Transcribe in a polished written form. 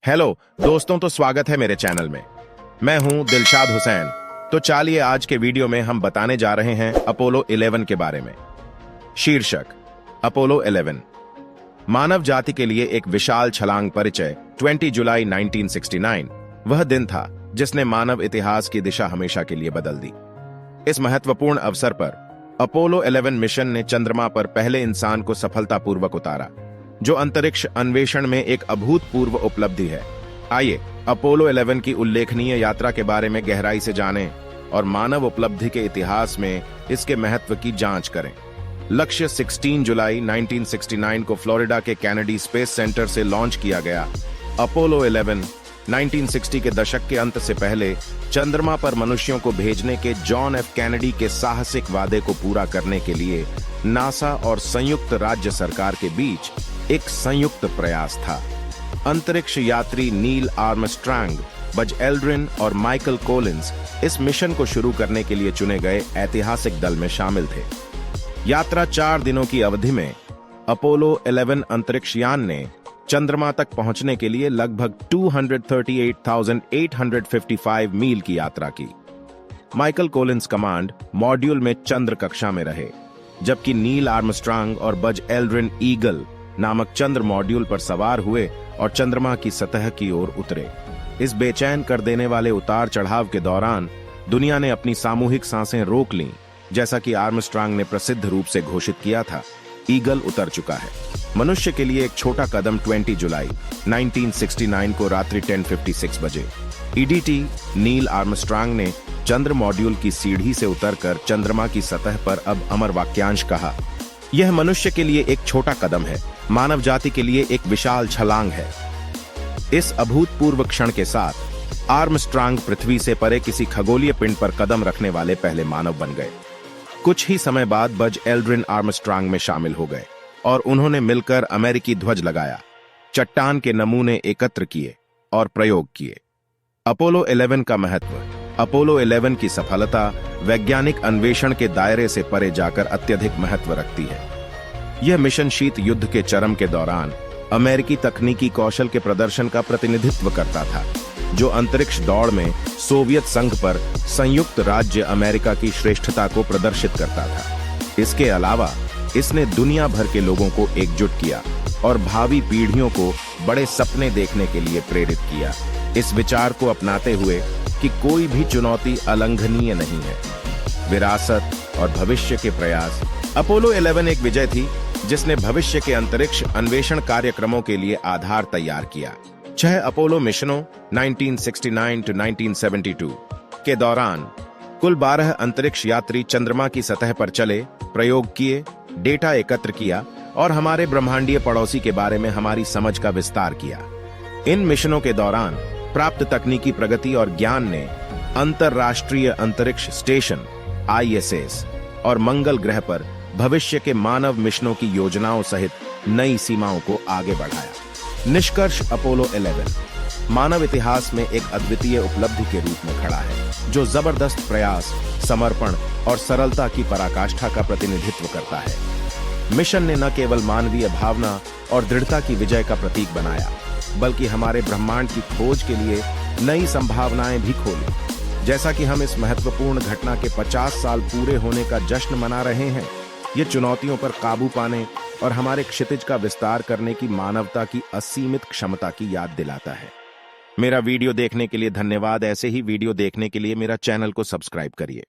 Hello दोस्तों, तो स्वागत है मेरे चैनल में। मैं हूं दिलशाद हुसैन। तो चलिए आज के वीडियो में हम बताने जा रहे हैं अपोलो 11 के बारे में। शीर्षक: अपोलो 11 मानव जाति के लिए एक विशाल छलांग। परिचय: 20 जुलाई 1969 वह दिन था जिसने मानव इतिहास की दिशा हमेशा के लिए बदल दी। इस महत्वपूर्ण अवसर पर अपोलो 11 मिशन ने चंद्रमा पर पहले इंसान को सफलतापूर्वक उतारा, जो अंतरिक्ष अन्वेषण में एक अभूतपूर्व उपलब्धि है। आइए अपोलो 11 की उल्लेखनीय यात्रा के बारे में गहराई से जानें और मानव उपलब्धि के इतिहास में इसके महत्व की जांच करें। लक्ष्य: 16 जुलाई 1969 को फ्लोरिडा के कैनेडी स्पेस सेंटर से लॉन्च किया गया। अपोलो 11 1960 के दशक के अंत से पहले चंद्रमा पर मनुष्यों को भेजने के जॉन एफ कैनेडी के साहसिक वादे को पूरा करने के लिए नासा और संयुक्त राज्य सरकार के बीच एक संयुक्त प्रयास था। अंतरिक्ष यात्री नील आर्मस्ट्रांग, बज एल्ड्रिन और माइकल कोलिंस इस मिशन को शुरू करने के लिए चुने गए ऐतिहासिक दल में शामिल थे। यात्रा 4 दिनों की अवधि में अपोलो 11 अंतरिक्ष यान ने चंद्रमा तक पहुंचने के लिए लगभग 238,855 मील की यात्रा की। माइकल कोलिंस कमांड मॉड्यूल में चंद्र कक्षा में रहे, जबकि नील आर्मस्ट्रांग और बज एल्ड्रिन ईगल नामक चंद्र मॉड्यूल पर सवार हुए और चंद्रमा की सतह की ओर उतरे। इस बेचैन कर देने वाले उतार चढ़ाव के दौरान दुनिया ने अपनी सामूहिक सांसें रोक लीं। जैसा कि आर्मस्ट्रांग ने प्रसिद्ध रूप से घोषित किया था, ईगल उतर चुका है। मनुष्य के लिए एक छोटा कदम 20 जुलाई 1969 को रात्रि 10:56 बजे ईडीटी नील आर्मस्ट्रांग ने चंद्र मॉड्यूल की सीढ़ी से उतरकर चंद्रमा की सतह पर अब अमर वाक्यांश कहा। यह मनुष्य के लिए एक छोटा कदम है, मानव जाति के लिए एक विशाल छलांग है। इस अभूतपूर्व क्षण के साथ आर्मस्ट्रांग पृथ्वी से परे किसी खगोलीय पिंड पर कदम रखने वाले पहले मानव बन गए। कुछ ही समय बाद बज एल्ड्रिन आर्मस्ट्रांग में शामिल हो गए और उन्होंने मिलकर अमेरिकी ध्वज लगाया, चट्टान के नमूने एकत्र किए और प्रयोग किए। अपोलो 11 का महत्व: अपोलो 11 की सफलता वैज्ञानिक अन्वेषण के दायरे से परे जाकर अत्यधिक महत्व रखती है। यह मिशन शीत युद्ध के चरम के दौरान अमेरिकी तकनीकी कौशल के प्रदर्शन का प्रतिनिधित्व करता था, जो अंतरिक्ष दौड़ में सोवियत संघ पर संयुक्त राज्य अमेरिका की श्रेष्ठता को प्रदर्शित करता था। इसके अलावा इसने दुनिया भर के लोगों को एकजुट किया और भावी पीढ़ियों को बड़े सपने देखने के लिए प्रेरित किया, इस विचार को अपनाते हुए कि कोई भी चुनौती अलंघनीय नहीं है। विरासत और भविष्य के प्रयास: अपोलो 11 एक विजय थी जिसने भविष्य के अंतरिक्ष अन्वेषण कार्यक्रमों के लिए आधार तैयार किया। 6 अपोलो मिशनों 1969 to 1972 के दौरान कुल 12 अंतरिक्ष यात्री चंद्रमा की सतह पर चले, प्रयोग किए, डेटा एकत्र किया और हमारे ब्रह्मांडीय पड़ोसी के बारे में हमारी समझ का विस्तार किया। इन मिशनों के दौरान प्राप्त तकनीकी प्रगति और ज्ञान ने अंतरराष्ट्रीय अंतरिक्ष स्टेशन ISS और मंगल ग्रह पर भविष्य के मानव मिशनों की योजनाओं सहित नई सीमाओं को आगे बढ़ाया। निष्कर्ष: अपोलो 11 मानव इतिहास में एक अद्वितीय उपलब्धि के रूप में खड़ा है, जो जबरदस्त प्रयास, समर्पण और सरलता की पराकाष्ठा का प्रतिनिधित्व करता है। मिशन ने न केवल मानवीय भावना और दृढ़ता की विजय का प्रतीक बनाया, बल्कि हमारे ब्रह्मांड की खोज के लिए नई संभावनाएं भी खोली। जैसा कि हम इस महत्वपूर्ण घटना के 50 साल पूरे होने का जश्न मना रहे हैं, ये चुनौतियों पर काबू पाने और हमारे क्षितिज का विस्तार करने की मानवता की असीमित क्षमता की याद दिलाता है। मेरा वीडियो देखने के लिए धन्यवाद। ऐसे ही वीडियो देखने के लिए मेरा चैनल को सब्सक्राइब करिए।